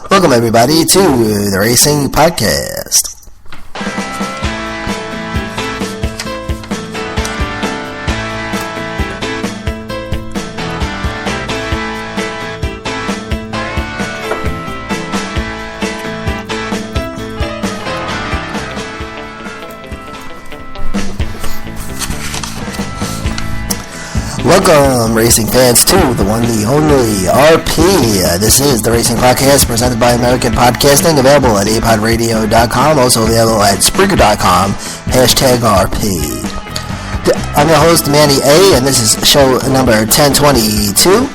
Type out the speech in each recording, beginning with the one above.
Welcome, everybody, to the Racing Podcast. Welcome, racing fans, to the one, the only RP. This is the Racing Podcast presented by American Podcasting, available at apodradio.com, also available at Spreaker.com, #RP. I'm your host, Manny A, and this is show number 1022.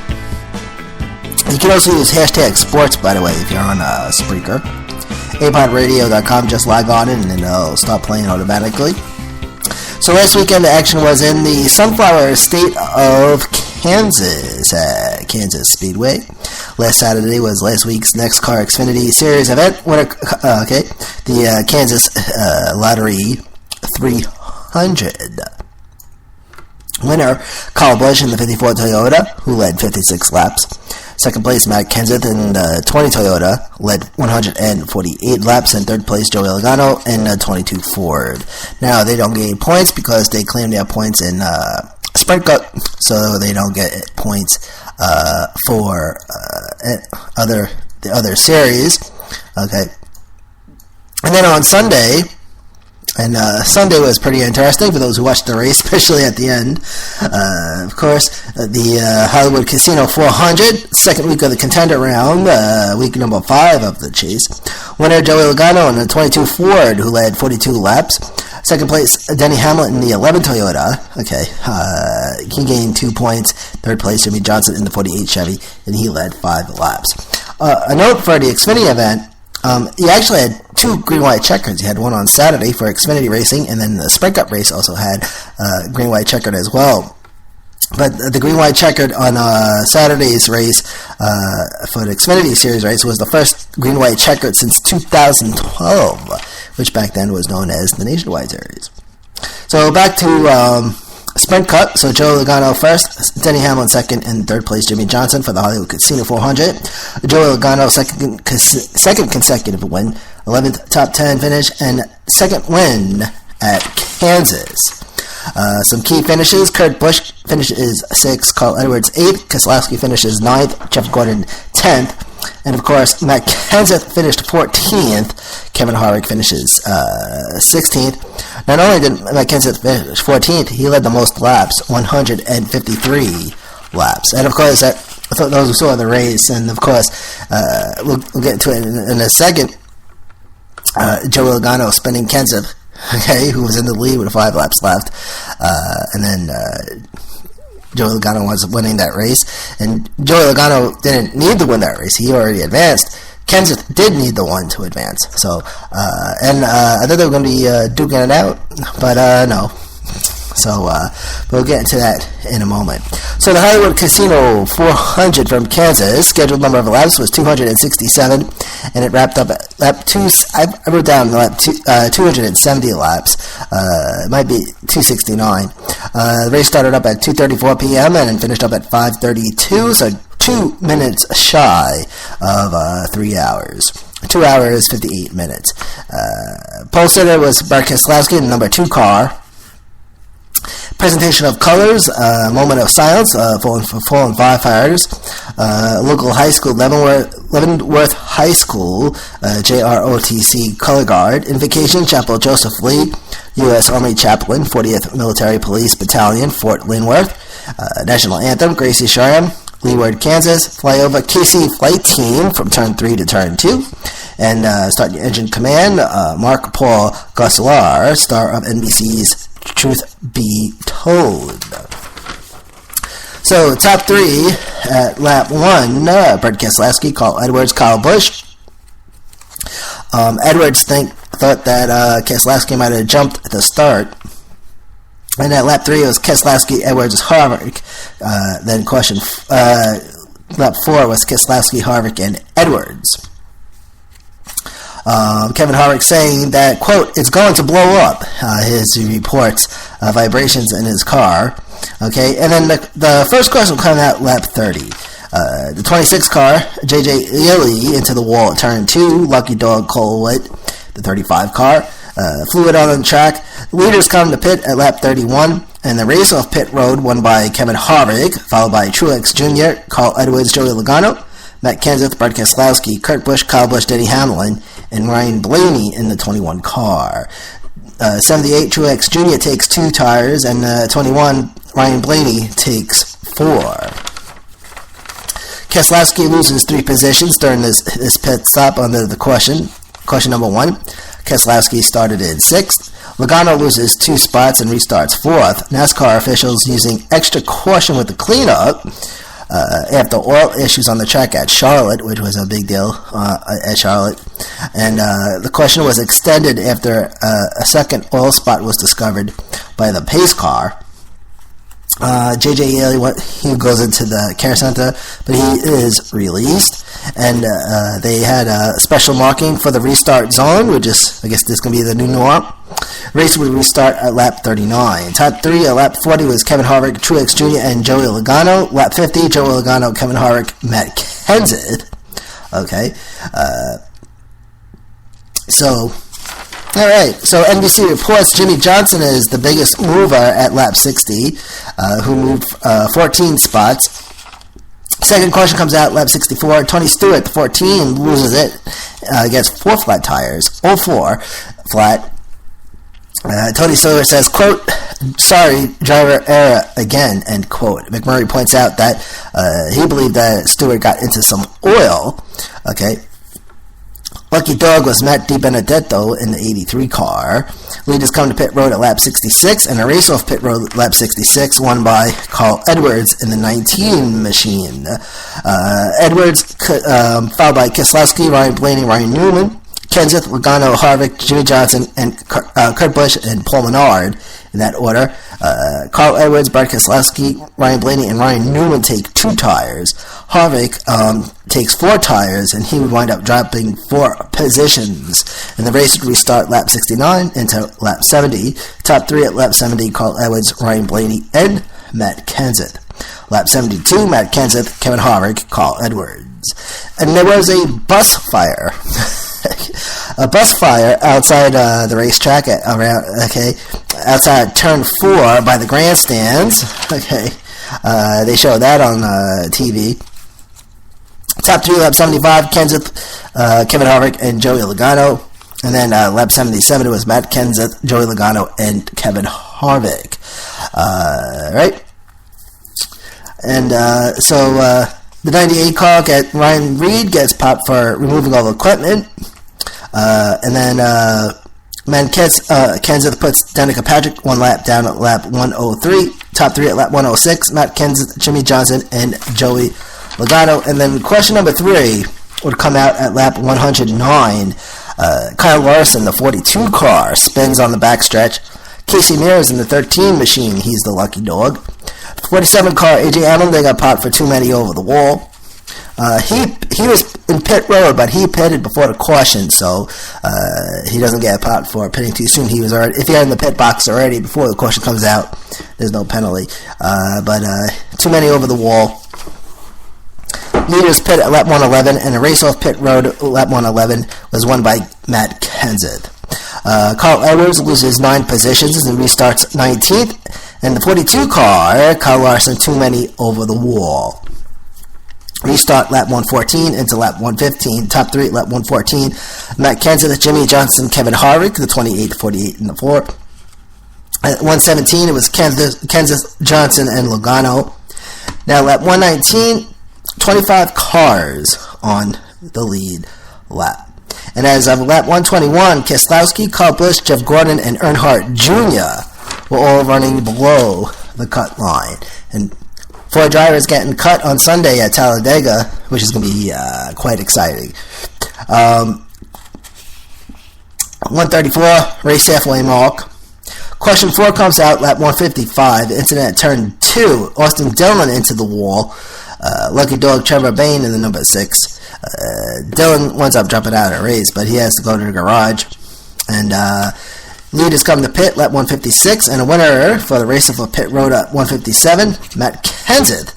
You can also use #sports, by the way, if you're on Spreaker. apodradio.com, just log on in and it'll start playing automatically. So last weekend, the action was in the Sunflower State of Kansas at Kansas Speedway. Last Saturday was last week's NextCar Xfinity Series event. The Kansas Lottery 300. Winner, Kyle Busch in the 54 Toyota, who led 56 laps. Second place, Matt Kenseth in the 20 Toyota, led 148 laps. And third place, Joey Logano in the 22 Ford. Now, they don't get points because they claim their points in Sprint Cup, so they don't get points for the other series. Okay. And then on Sunday... And Sunday was pretty interesting for those who watched the race, especially at the end. Of course, the Hollywood Casino 400, second week of the contender round, week number 5 of the chase. Winner, Joey Logano in the 22 Ford, who led 42 laps. Second place, Denny Hamlin in the 11 Toyota. Okay, he gained 2 points. Third place, Jimmy Johnson in the 48 Chevy, and he led 5 laps. A note for the Xfinity event. He actually had 2 green-white checkers. He had one on Saturday for Xfinity Racing, and then the Sprint Cup race also had green-white checkered as well. But the green-white checkered on Saturday's race for the Xfinity Series race was the first green-white checkered since 2012, which back then was known as the Nationwide Series. So back to... Sprint Cup, so Joe Logano first, Denny Hamlin second, and third place Jimmy Johnson for the Hollywood Casino 400. Joe Logano second consecutive win, 11th top 10 finish, and second win at Kansas. Some key finishes: Kurt Busch finishes 6th, Carl Edwards 8th, Keselowski finishes 9th, Jeff Gordon 10th, and of course Matt Kenseth finished 14th. Kevin Harvick finishes 16th. Not only did Matt Kenseth finish 14th, he led the most laps, 153 laps. And of course, those who saw the race, and of course, we'll get to it in a second. Joey Logano spinning Kenseth, okay, who was in the lead with 5 laps left, and then Joey Logano was winning that race. And Joey Logano didn't need to win that race; he already advanced. Kenseth did need the one to advance. So, I thought they were going to be duking it out, but no. So, we'll get into that in a moment. So, the Hollywood Casino 400 from Kansas, scheduled number of laps was 267, and it wrapped up at lap 2. I wrote down lap 270 laps. It might be 269. The race started up at 2:34 p.m. and finished up at 5:32, so 2 minutes shy of 3 hours. 2 hours, 58 minutes. Pole sitter was Brad Keselowski in the number 2 car. Presentation of colors, moment of silence, fallen firefighters. Local high school, Leavenworth High School, JROTC color guard. Invocation, Chapel Joseph Lee, U.S. Army Chaplain, 40th Military Police Battalion, Fort Leavenworth. National Anthem, Gracie Sharam, Leeward, Kansas. Flyover, KC Flight Team from turn 3 to turn 2. And start your engine command, Mark Paul Gosselaar, star of NBC's Truth Be Told. So, top 3 at lap 1, Brad Keselowski, Carl Edwards, Kyle Busch. Edwards thought that Keselowski might have jumped at the start. And at lap 3, it was Keselowski, Edwards, Harvick. Then caution, lap 4 was Keselowski, Harvick, and Edwards. Kevin Harvick saying that, quote, it's going to blow up, his reports vibrations in his car. Okay, and then the first caution will come out lap 30. The 26 car, J.J. Ely into the wall at turn 2. Lucky Dog Cole Witt, the 35 car. Fluid on the track. Leaders come to pit at lap 31. And the race off pit road won by Kevin Harvick, followed by Truex Jr., Carl Edwards, Joey Logano, Matt Kenseth, Brad Keselowski, Kurt Busch, Kyle Busch, Denny Hamlin, and Ryan Blaney in the 21 car. 78, Truex Jr. takes 2 tires, and 21, Ryan Blaney takes 4. Keselowski loses 3 positions during this pit stop under the question. Question number 1, Keselowski started in 6th. Logano loses 2 spots and restarts 4th. NASCAR officials using extra caution with the cleanup after oil issues on the track at Charlotte, which was a big deal at Charlotte. And the question was extended after a second oil spot was discovered by the pace car. J.J. Ely, he goes into the care center, but he is released. And they had a special marking for the restart zone, which is, I guess this is going to be the new norm. Race would restart at lap 39. Top 3 at lap 40 was Kevin Harvick, Truex Jr., and Joey Logano. Lap 50, Joey Logano, Kevin Harvick, Matt Kenseth. Okay. All right, so NBC reports Jimmy Johnson is the biggest mover at lap 60, who moved 14 spots. Second caution comes out, lap 64. Tony Stewart, 14, loses it, gets 4 flat tires, 04 flat. Tony Stewart says, quote, sorry, driver error again, end quote. McMurray points out that he believed that Stewart got into some oil, okay. Lucky Dog was Matt DiBenedetto in the 83 car. Leaders come to pit road at lap 66, and a race off pit road at lap 66 won by Carl Edwards in the 19 machine. Edwards, followed by Keselowski, Ryan Blaney, Ryan Newman, Kenseth, Logano, Harvick, Jimmy Johnson, and Kurt Busch and Paul Menard in that order. Carl Edwards, Brad Keselowski, Ryan Blaney, and Ryan Newman take 2 tires. Harvick takes 4 tires, and he would wind up dropping 4 positions. And the race would restart lap 69 into lap 70. Top 3 at lap 70, Carl Edwards, Ryan Blaney, and Matt Kenseth. Lap 72, Matt Kenseth, Kevin Harvick, Carl Edwards. And there was a bus fire. A bus fire outside the racetrack outside turn 4 by the grandstands. Okay, they show that on TV. Top 3, lap 75, Kenseth, Kevin Harvick, and Joey Logano. And then lap 77 was Matt Kenseth, Joey Logano, and Kevin Harvick. Right? And so the 98 car, Ryan Reed gets popped for removing all the equipment. And then Kenseth puts Danica Patrick 1 lap down at lap 103. Top 3 at lap 106, Matt Kenseth, Jimmy Johnson, and Joey Logano. And then question number 3 would come out at lap 109. Kyle Larson, the 42 car, spins on the backstretch. Casey Mears in the 13 machine, he's the lucky dog. 47 car, AJ Allmendinger got popped for too many over the wall. He was in pit road, but he pitted before the caution, so he doesn't get popped for pitting too soon. He was already, if you're in the pit box already before the caution comes out, there's no penalty. But too many over the wall. Leaders pit at lap 111, and a race off pit road at lap 111 was won by Matt Kenseth. Carl Edwards loses 9 positions and restarts 19th. And the 42 car, Kyle Larson, too many over the wall. Restart lap 114 into lap 115. Top 3 at lap 114. Matt Kenseth, Jimmy Johnson, Kevin Harvick, the 28, 48, and the 4. At 117, it was Kenseth, Johnson, and Logano. Now, lap 119, 25 cars on the lead lap. And as of lap 121, Keselowski, Kyle Busch, Jeff Gordon, and Earnhardt Jr. were all running below the cut line. And 4 drivers getting cut on Sunday at Talladega, which is going to be quite exciting. 134, race halfway mark. Question 4 comes out, lap 155, incident at turn 2. Austin Dillon into the wall. Lucky dog Trevor Bayne in the number 6. Dillon winds up dropping out of the race, but he has to go to the garage. And leaders come to pit, lap 156, and a winner for the race of a pit road at 157, Matt Kenseth.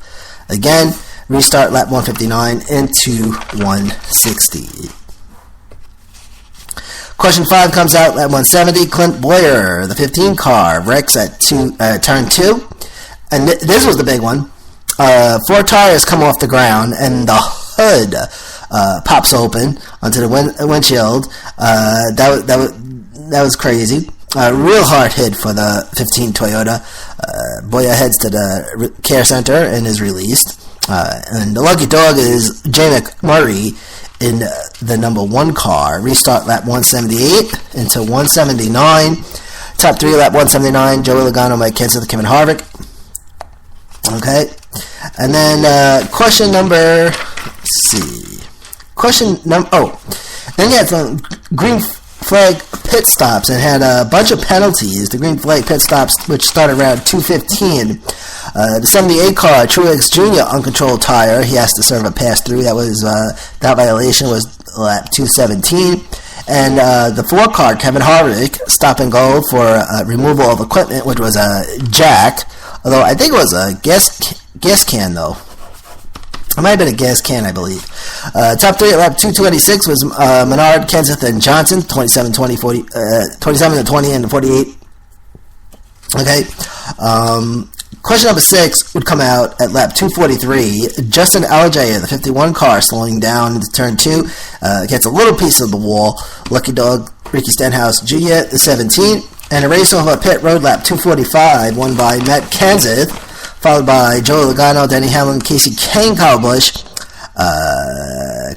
Again, restart lap 159 into 160. Question 5 comes out at 170. Clint Bowyer, the 15 car, wrecks at turn 2. And this was the big one. 4 tires come off the ground, and the hood pops open onto the windshield. That was crazy. Real hard hit for the 15 Toyota. Bowyer heads to the care center and is released. And the lucky dog is Jay McMurray in the number 1 car. Restart lap 178 into 179. Top 3 lap 179. Joey Logano, Mike Kenseth, Kevin Harvick. Okay. And then question number, let's see. Then you had some green flag pit stops and had a bunch of penalties. The green flag pit stops, which started around 2:15. The 78 car, Truex Jr. uncontrolled tire. He has to serve a pass through. That violation was lap 2:17. And the 4 car, Kevin Harvick, stop and go for removal of equipment, which was a jack. Although I think it was a gas can though. It might have been a gas can, I believe. Top 3 at lap 226 was Menard, Kenseth, and Johnson, 27 to 20 and 48. Okay. Question number 6 would come out at lap 243. Justin Allgaier, the 51 car, slowing down into turn 2, gets a little piece of the wall. Lucky dog, Ricky Stenhouse Jr., the 17. And a race over pit road lap 245, won by Matt Kenseth, followed by Joey Logano, Denny Hamlin, Casey Kane, Kyle Busch,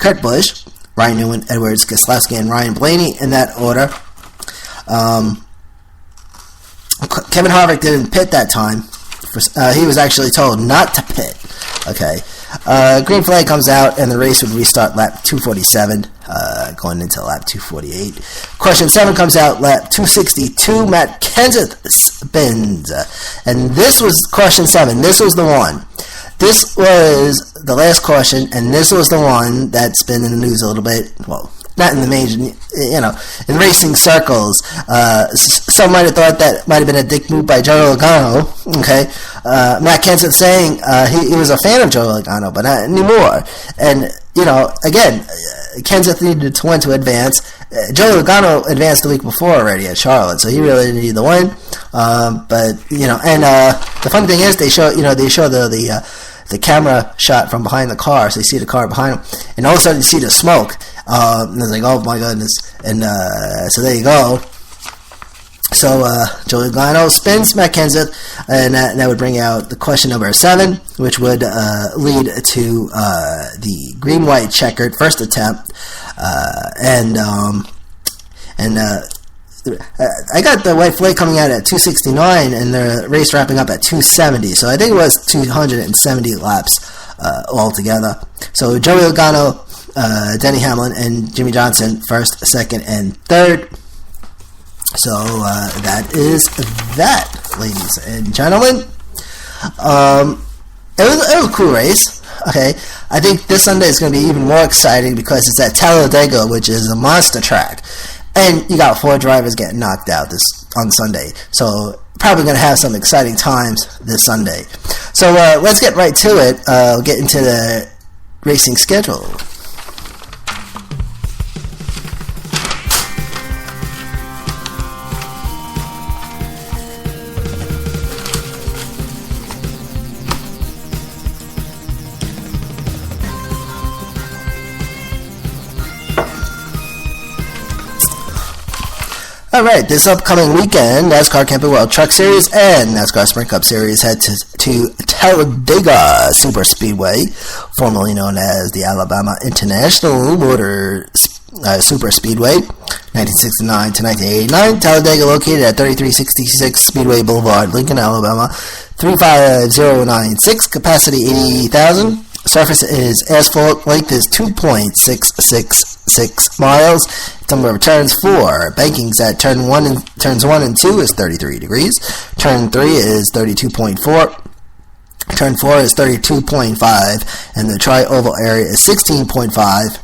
Kurt Busch, Ryan Newman, Edwards, Keselowski, and Ryan Blaney in that order. Kevin Harvick didn't pit that time. He was actually told not to pit. Okay. Green flag comes out, and the race would restart lap 247, going into lap 248. Question 7 comes out, lap 262. Matt Kenseth spins. And this was question 7. This was the one. This was the last question, and this was the one that's been in the news a little bit. Well, not in the major, in racing circles. Some might have thought that might have been a dick move by Joey Logano. Okay, Matt Kenseth saying he was a fan of Joey Logano, but not anymore. And again, Kenseth needed to win to advance. Joey Logano advanced the week before already at Charlotte, so he really didn't need the win. But and the funny thing is, they show the camera shot from behind the car, so you see the car behind him, and all of a sudden you see the smoke. And it's like, oh my goodness. And so there you go. So Joey Logano spins Matt Kenseth, and that would bring out the question number 7, which would lead to the green-white checkered first attempt. I got the white flag coming out at 269, and the race wrapping up at 270. So I think it was 270 laps altogether. So Joey Logano, Denny Hamlin, and Jimmy Johnson first, second, and third. So that is that, ladies and gentlemen. It was a cool race. Okay, I think this Sunday is going to be even more exciting because it's at Talladega, which is a monster track, and you got 4 drivers getting knocked out on Sunday. So probably going to have some exciting times this Sunday. So let's get right to it. We'll get into the racing schedule. Alright, this upcoming weekend, NASCAR Camping World Truck Series and NASCAR Sprint Cup Series head to Talladega Super Speedway, formerly known as the Alabama International Motor Super Speedway, 1969 to 1989. Talladega located at 3366 Speedway Boulevard, Lincoln, Alabama, 35096, capacity 80,000. Surface is asphalt. Length is 2.666 miles. Number of turns 4. Bankings at turns 1 and 2 is 33 degrees. Turn 3 is 32.4. Turn 4 is 32.5, and the tri-oval area is 16.5.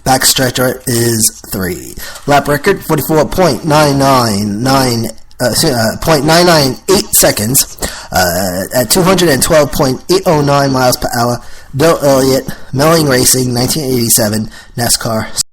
Backstretcher is 3. Lap record 44.998 seconds at 212.809 miles per hour. Bill Elliott, Melling Racing, 1987, NASCAR.